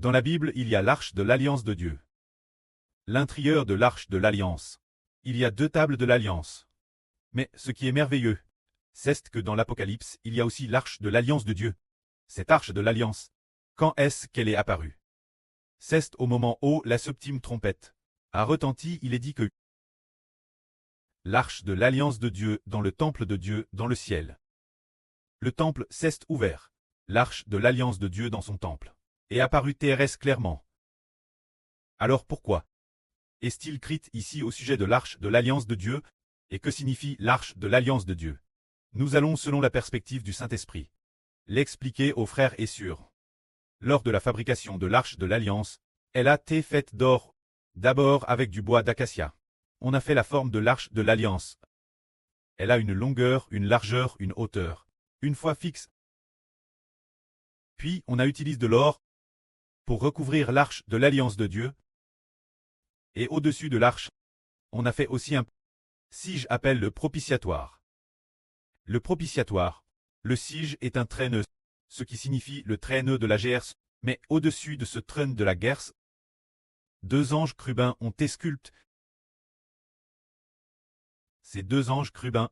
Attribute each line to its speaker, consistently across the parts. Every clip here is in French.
Speaker 1: Dans la Bible, il y a l'arche de l'alliance de Dieu. L'intérieur de l'arche de l'alliance. Il y a 2 tables de l'alliance. Mais ce qui est merveilleux, c'est que dans l'Apocalypse, il y a aussi l'arche de l'alliance de Dieu. Cette arche de l'alliance, quand est-ce qu'elle est apparue? C'est au moment où la septième trompette a retenti, il est dit que l'arche de l'alliance de Dieu dans le temple de Dieu dans le ciel. Le temple s'est ouvert. L'arche de l'alliance de Dieu dans son temple est apparue TRS clairement. Alors pourquoi est-il écrit ici au sujet de l'arche de l'alliance de Dieu? Et que signifie l'arche de l'alliance de Dieu? Nous allons, selon la perspective du Saint-Esprit, l'expliquer aux frères et sœurs. Lors de la fabrication de l'arche de l'alliance, elle a été faite d'or, d'abord avec du bois d'acacia. On a fait la forme de l'arche de l'alliance. Elle a une longueur, une largeur, une hauteur, une fois fixe. Puis on a utilisé de l'or pour recouvrir l'arche de l'alliance de Dieu. Et au-dessus de l'arche, on a fait aussi un sige appelle le propitiatoire. Le propitiatoire, le sige est un traîneux, ce qui signifie le traîneux de la Gerse, mais au-dessus de ce traîne de la Gerse, 2 anges chérubins ont été sculptés. Ces 2 anges chérubins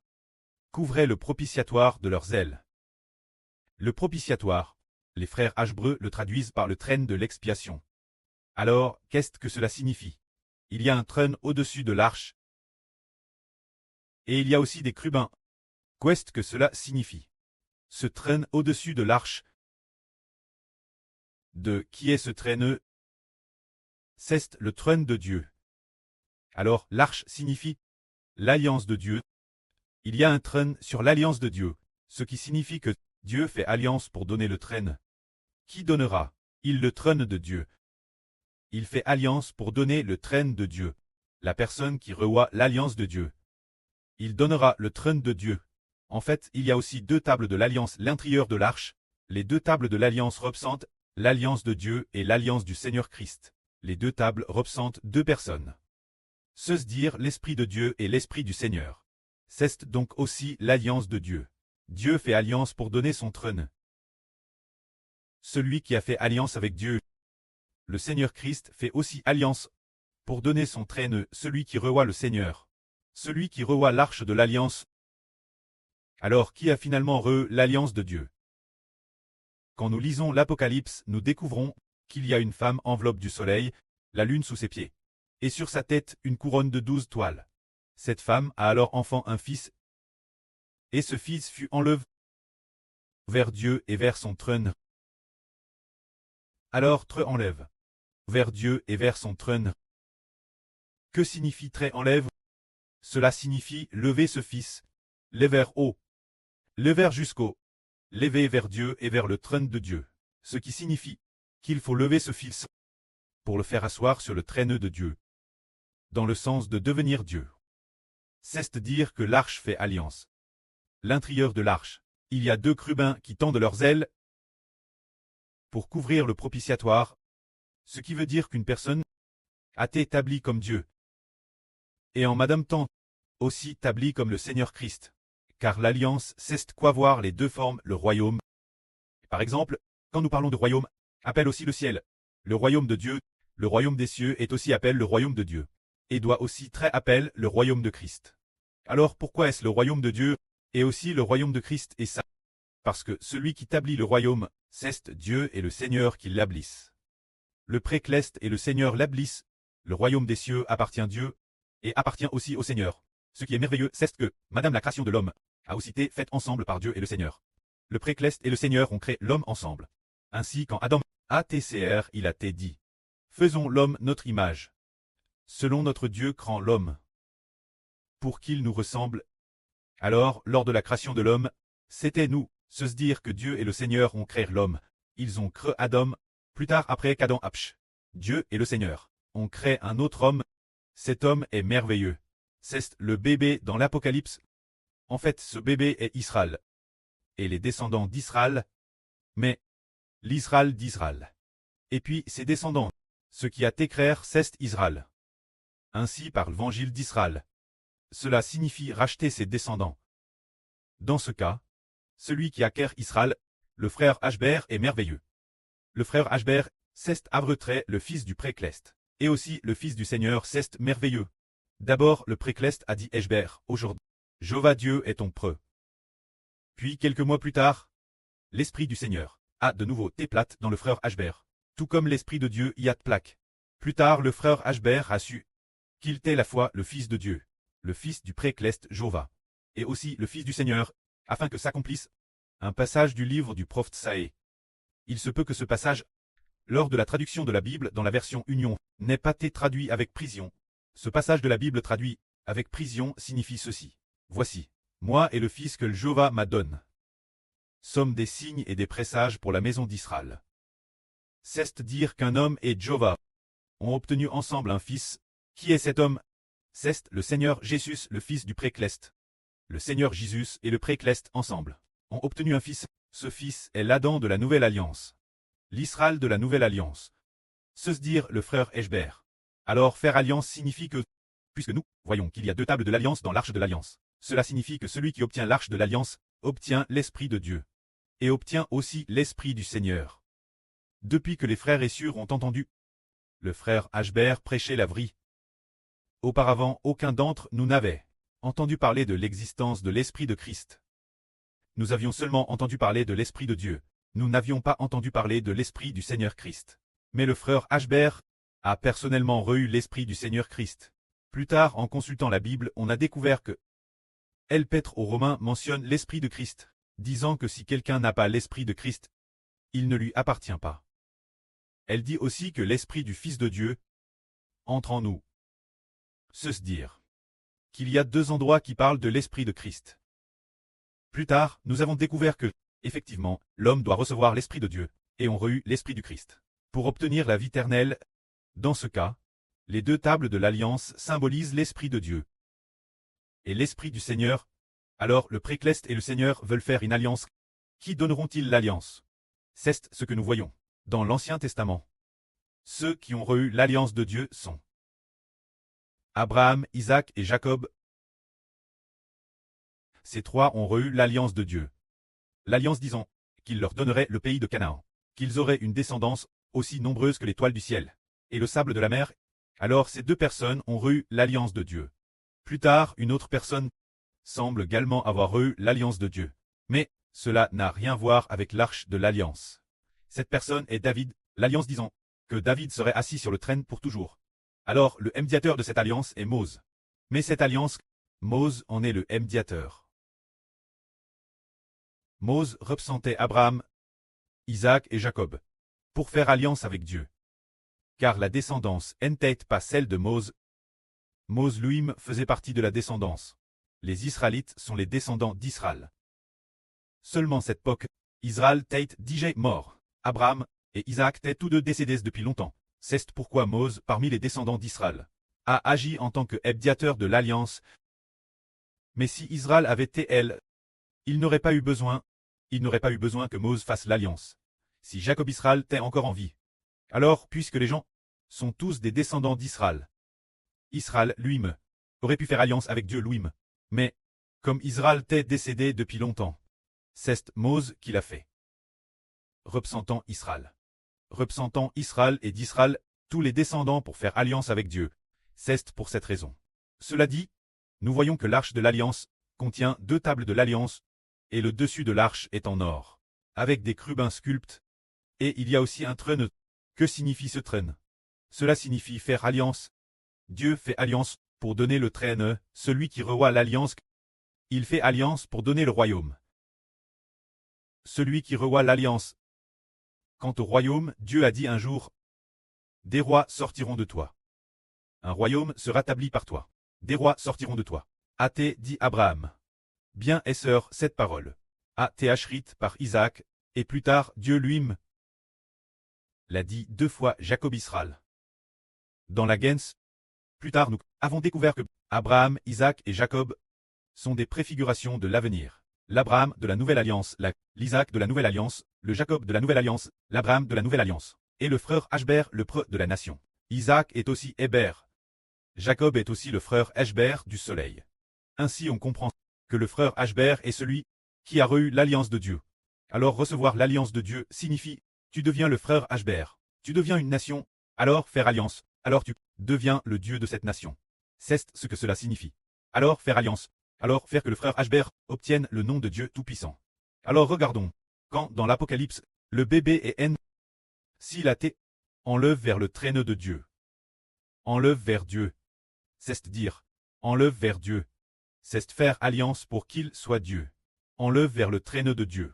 Speaker 1: couvraient le propitiatoire de leurs ailes. Le propitiatoire, les frères Hébreux le traduisent par le traîne de l'expiation. Alors, qu'est-ce que cela signifie? Il y a un trône au-dessus de l'arche. Et il y a aussi des chérubins. Qu'est-ce que cela signifie? Ce trône au-dessus de l'arche. De qui est ce traîneux? C'est le trône de Dieu. Alors, l'arche signifie l'alliance de Dieu. Il y a un trône sur l'alliance de Dieu, ce qui signifie que Dieu fait alliance pour donner le trône. Qui donnera? Il le trône de Dieu. Il fait alliance pour donner le trône de Dieu. La personne qui reçoit l'alliance de Dieu. Il donnera le trône de Dieu. En fait, il y a aussi 2 tables de l'alliance, l'intérieur de l'arche. Les 2 tables de l'alliance représentent l'alliance de Dieu et l'alliance du Seigneur Christ. Les 2 tables représentent 2 personnes. Se dire l'Esprit de Dieu et l'Esprit du Seigneur. C'est donc aussi l'alliance de Dieu. Dieu fait alliance pour donner son trône. Celui qui a fait alliance avec Dieu, le Seigneur Christ, fait aussi alliance pour donner son trône, celui qui reçoit le Seigneur, celui qui reçoit l'arche de l'alliance. Alors qui a finalement reçu l'alliance de Dieu? Quand nous lisons l'Apocalypse, nous découvrons qu'il y a une femme enveloppe du soleil, la lune sous ses pieds, et sur sa tête une couronne de 12 toiles. Cette femme a alors enfant un fils, et ce fils fut enlevé vers Dieu et vers son trône. Alors tre enlève vers Dieu et vers son trône. Que signifie très enlève? Cela signifie lever ce fils, lever haut, lever jusqu'au, lever vers Dieu et vers le trône de Dieu, ce qui signifie qu'il faut lever ce fils pour le faire asseoir sur le trône de Dieu, dans le sens de devenir Dieu. C'est-à-dire que l'arche fait alliance. L'intérieur de l'arche, il y a 2 chérubins qui tendent leurs ailes pour couvrir le propitiatoire, ce qui veut dire qu'une personne a été établie comme Dieu. Et en madame temps, aussi établie comme le Seigneur Christ. Car l'alliance, c'est quoi voir les 2 formes, le royaume. Par exemple, quand nous parlons de royaume, appelle aussi le ciel. Le royaume de Dieu, le royaume des cieux est aussi appelé le royaume de Dieu. Et doit aussi très appeler le royaume de Christ. Alors pourquoi est-ce le royaume de Dieu, et aussi le royaume de Christ est ça? Parce que celui qui établit le royaume, c'est Dieu et le Seigneur qui l'ablissent. Le précleste et le Seigneur l'ablissent. Le royaume des cieux appartient à Dieu, et appartient aussi au Seigneur. Ce qui est merveilleux, c'est que, madame la création de l'homme, a aussi été faite ensemble par Dieu et le Seigneur. Le précleste et le Seigneur ont créé l'homme ensemble. Ainsi quand Adam ATCR il a été dit. Faisons l'homme notre image. Selon notre Dieu crant l'homme. Pour qu'il nous ressemble. Alors, lors de la création de l'homme, c'était nous, se dire que Dieu et le Seigneur ont créé l'homme. Ils ont créé Adam, plus tard après qu'Adam Apsh. Dieu et le Seigneur ont créé un autre homme. Cet homme est merveilleux. C'est le bébé dans l'Apocalypse. En fait, ce bébé est Israël. Et les descendants d'Israël. Mais, l'Israël d'Israël. Et puis, ses descendants. Ce qui a été créé, c'est Israël. Ainsi par l'évangile d'Israël. Cela signifie racheter ses descendants. Dans ce cas, celui qui acquiert Israël, le frère Ashber est merveilleux. Le frère Ashber C'est Avretrait, le fils du Précleste, et aussi le fils du Seigneur, c'est merveilleux. D'abord le Précleste a dit Eshber, aujourd'hui. Jova Dieu est ton preux. Puis quelques mois plus tard, l'Esprit du Seigneur a de nouveau téplate dans le frère Ashber, tout comme l'Esprit de Dieu y a plaque. Plus tard le frère Ashber a su qu'il était la fois le Fils de Dieu, le Fils du Précleste Jova, et aussi le Fils du Seigneur, afin que s'accomplisse un passage du livre du prophète Saé. Il se peut que ce passage, lors de la traduction de la Bible dans la version Union, n'ait pas été traduit avec précision. Ce passage de la Bible traduit avec précision signifie ceci. Voici, moi et le Fils que le Jova m'a donne, sommes des signes et des présages pour la maison d'Israël. C'est dire qu'un homme et Jova ont obtenu ensemble un fils. Qui est cet homme? C'est le Seigneur Jésus, le Fils du Précleste. Le Seigneur Jésus et le Précleste ensemble ont obtenu un fils. Ce fils est l'Adam de la Nouvelle Alliance, l'Israël de la Nouvelle Alliance. Se dire le frère Eshber. Alors faire alliance signifie que, puisque nous voyons qu'il y a deux tables de l'Alliance dans l'arche de l'Alliance, cela signifie que celui qui obtient l'arche de l'Alliance obtient l'Esprit de Dieu, et obtient aussi l'Esprit du Seigneur. Depuis que les frères Essur ont entendu le frère Ashber prêcher la vraie, auparavant aucun d'entre nous n'avait entendu parler de l'existence de l'Esprit de Christ. Nous avions seulement entendu parler de l'Esprit de Dieu, nous n'avions pas entendu parler de l'Esprit du Seigneur Christ. Mais le frère Ashber a personnellement reçu l'Esprit du Seigneur Christ. Plus tard, en consultant la Bible, on a découvert que Elpêtre aux Romains mentionne l'Esprit de Christ, disant que si quelqu'un n'a pas l'Esprit de Christ, il ne lui appartient pas. Elle dit aussi que l'Esprit du Fils de Dieu entre en nous. Se dire qu'il y a deux endroits qui parlent de l'Esprit de Christ. Plus tard, nous avons découvert que, effectivement, l'homme doit recevoir l'Esprit de Dieu, et on reçut l'Esprit du Christ. Pour obtenir la vie éternelle, dans ce cas, les deux tables de l'Alliance symbolisent l'Esprit de Dieu et l'Esprit du Seigneur. Alors le Précleste et le Seigneur veulent faire une alliance. Qui donneront-ils l'alliance? C'est ce que nous voyons dans l'Ancien Testament. Ceux qui ont reçu l'alliance de Dieu sont Abraham, Isaac et Jacob. Ces trois ont reçu l'alliance de Dieu. L'alliance disant qu'il leur donnerait le pays de Canaan, qu'ils auraient une descendance aussi nombreuse que l'étoile du ciel et le sable de la mer. Alors ces deux personnes ont reçu l'alliance de Dieu. Plus tard, une autre personne semble également avoir reçu l'alliance de Dieu. Mais cela n'a rien à voir avec l'arche de l'alliance. Cette personne est David, l'alliance disant que David serait assis sur le trône pour toujours. Alors le médiateur de cette alliance est Mose. Mais cette alliance, Mose en est le médiateur. Mose représentait Abraham, Isaac et Jacob pour faire alliance avec Dieu. Car la descendance n'était pas celle de Mose. Mose lui-même faisait partie de la descendance. Les Israélites sont les descendants d'Israël. Seulement cette époque, Israël était déjà mort. Abraham et Isaac étaient tous deux décédés depuis longtemps. C'est pourquoi Mose, parmi les descendants d'Israël, a agi en tant que médiateur de l'alliance. Mais si Israël avait été elle, il n'aurait pas eu besoin que Mose fasse l'alliance. Si Jacob Israël était encore en vie. Alors, puisque les gens sont tous des descendants d'Israël, Israël lui-même aurait pu faire alliance avec Dieu lui-même. Mais, comme Israël était décédé depuis longtemps, c'est Mose qui l'a fait. Représentant Israël. Représentant Israël et d'Israël, tous les descendants pour faire alliance avec Dieu. C'est pour cette raison. Cela dit, nous voyons que l'arche de l'alliance contient deux tables de l'alliance, et le dessus de l'arche est en or, avec des chérubins sculptés, et il y a aussi un trône. Que signifie ce trône? Cela signifie faire alliance. Dieu fait alliance pour donner le trône, celui qui reçoit l'alliance. Il fait alliance pour donner le royaume. Celui qui reçoit l'alliance. Quant au royaume, Dieu a dit un jour, des rois sortiront de toi. Un royaume sera établi par toi. Des rois sortiront de toi. A-t dit Abraham. Bien et sœur cette parole. A-t achrite par Isaac, et plus tard Dieu lui-même l'a dit deux fois Jacob Israël. Dans la Gens, plus tard nous avons découvert que Abraham, Isaac et Jacob sont des préfigurations de l'avenir. L'Abraham de la Nouvelle Alliance, l'Isaac de la Nouvelle Alliance, le Jacob de la Nouvelle Alliance, l'Abraham de la Nouvelle Alliance, et le frère Ashber le preux de la nation. Isaac est aussi Héber. Jacob est aussi le frère Ashber du soleil. Ainsi on comprend que le frère Ashber est celui qui a reçu l'alliance de Dieu. Alors recevoir l'alliance de Dieu signifie tu deviens le frère Ashber. Tu deviens une nation, alors faire alliance, alors tu deviens le Dieu de cette nation. C'est ce que cela signifie. Alors faire alliance, alors faire que le frère Ashber obtienne le nom de Dieu Tout-Puissant. Alors regardons, quand dans l'Apocalypse, le bébé est N, si la T, enlève vers le traîneau de Dieu. Enlève vers Dieu. C'est dire, enlève vers Dieu. C'est faire alliance pour qu'il soit Dieu. Enlève vers le traîneau de Dieu.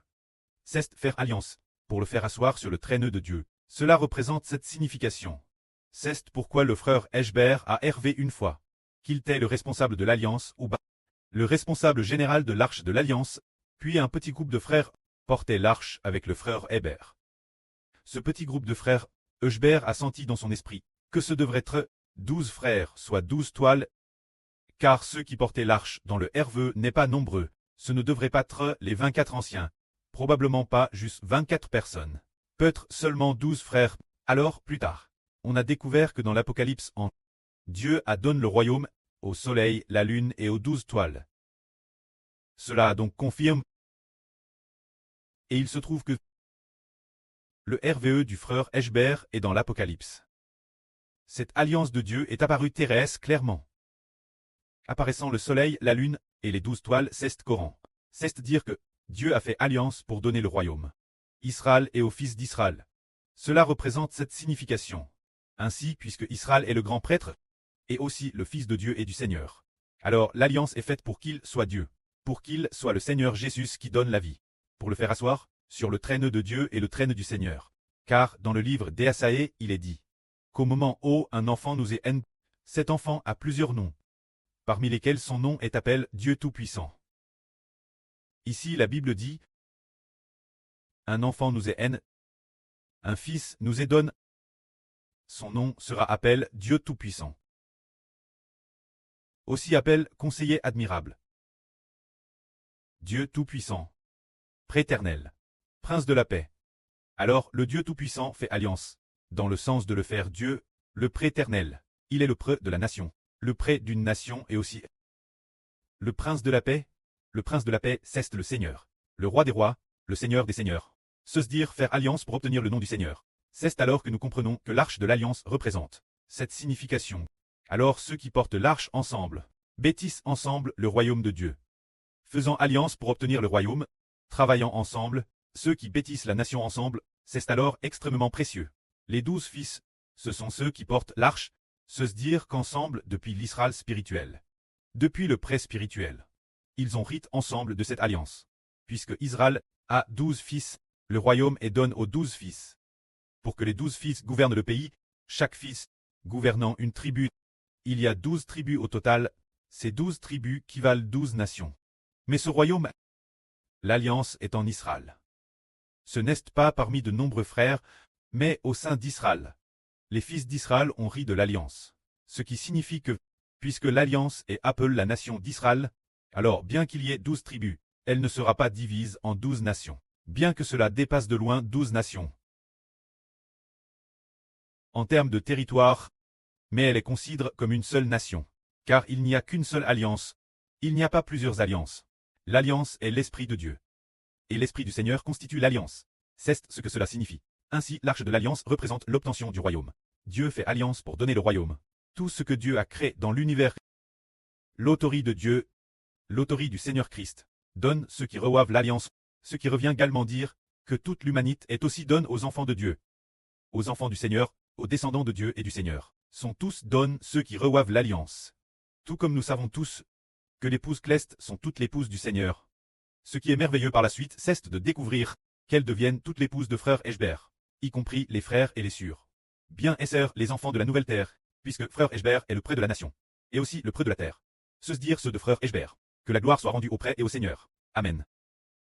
Speaker 1: C'est faire alliance, pour le faire asseoir sur le traîneau de Dieu. Cela représente cette signification. C'est pourquoi le frère Ashber a hervé une fois, qu'il était le responsable de l'alliance ou bas, le responsable général de l'arche de l'alliance, puis un petit groupe de frères portait l'arche avec le frère Héber. Ce petit groupe de frères, Ashber a senti dans son esprit que ce devrait être 12 frères, soit 12 toiles, car ceux qui portaient l'arche dans le herveux n'est pas nombreux, ce ne devrait pas être les 24 anciens, probablement pas juste 24 personnes, peut-être seulement 12 frères. Alors, plus tard, on a découvert que dans l'Apocalypse Dieu a donné le royaume au soleil, la lune et aux 12 toiles. Cela a donc confirme. Et il se trouve que le RVE du frère Ashber est dans l'Apocalypse. Cette alliance de Dieu est apparue terrestre clairement. Apparaissant le soleil, la lune et les 12 toiles, c'est Coran. C'est dire que Dieu a fait alliance pour donner le royaume. Israël et aux fils d'Israël. Cela représente cette signification. Ainsi, puisque Israël est le grand prêtre, et aussi le Fils de Dieu et du Seigneur. Alors l'alliance est faite pour qu'il soit Dieu, pour qu'il soit le Seigneur Jésus qui donne la vie, pour le faire asseoir sur le traîneau de Dieu et le traîneau du Seigneur. Car dans le livre d'Ésaïe, il est dit qu'au moment où un enfant nous est haine, cet enfant a plusieurs noms, parmi lesquels son nom est appelé Dieu Tout-Puissant. Ici la Bible dit un enfant nous est haine, un fils nous est donné, son nom sera appelé Dieu Tout-Puissant. Aussi appelle conseiller admirable. Dieu Tout-Puissant. Préternel. Prince de la paix. Alors le Dieu Tout-Puissant fait alliance, dans le sens de le faire Dieu, le Préternel. Il est le prêtre de la nation, le prêtre d'une nation et aussi le prince de la paix. Le prince de la paix, c'est le Seigneur, le roi des rois, le Seigneur des seigneurs. Se dire faire alliance pour obtenir le nom du Seigneur. C'est alors que nous comprenons que l'arche de l'alliance représente cette signification. Alors ceux qui portent l'arche ensemble, bâtissent ensemble le royaume de Dieu. Faisant alliance pour obtenir le royaume, travaillant ensemble, ceux qui bâtissent la nation ensemble, c'est alors extrêmement précieux. Les 12 fils, ce sont ceux qui portent l'arche, se dire qu'ensemble depuis l'Israël spirituel. Depuis le prêt spirituel. Ils ont rite ensemble de cette alliance. Puisque Israël a 12 fils, le royaume est donné aux 12 fils. Pour que les 12 fils gouvernent le pays, chaque fils gouvernant une tribu. Il y a 12 tribus au total, ces 12 tribus qui valent 12 nations. Mais ce royaume, l'alliance est en Israël. Ce n'est pas parmi de nombreux frères, mais au sein d'Israël. Les fils d'Israël ont ri de l'alliance. Ce qui signifie que, puisque l'alliance est appelée la nation d'Israël, alors bien qu'il y ait 12 tribus, elle ne sera pas divise en 12 nations, bien que cela dépasse de loin 12 nations. En termes de territoire, mais elle est considérée comme une seule nation, car il n'y a qu'une seule alliance, il n'y a pas plusieurs alliances. L'alliance est l'Esprit de Dieu. Et l'Esprit du Seigneur constitue l'alliance. C'est ce que cela signifie. Ainsi, l'arche de l'alliance représente l'obtention du royaume. Dieu fait alliance pour donner le royaume. Tout ce que Dieu a créé dans l'univers, l'autorité de Dieu, l'autorité du Seigneur Christ, donne ceux qui reçoivent l'alliance, ce qui revient également dire que toute l'humanité est aussi donne aux enfants de Dieu. Aux enfants du Seigneur, aux descendants de Dieu et du Seigneur, sont tous donnent ceux qui reçoivent l'alliance. Tout comme nous savons tous que l'épouse Cleste sont toutes l'épouses du Seigneur. Ce qui est merveilleux par la suite, c'est de découvrir qu'elles deviennent toutes l'épouses de frère Ashber, y compris les frères et les sœurs. Bien et sœurs, les enfants de la nouvelle terre, puisque frère Ashber est le prêtre de la nation, et aussi le prêtre de la terre. Se dire ceux de frère Ashber. Que la gloire soit rendue au prêtre et au Seigneur. Amen.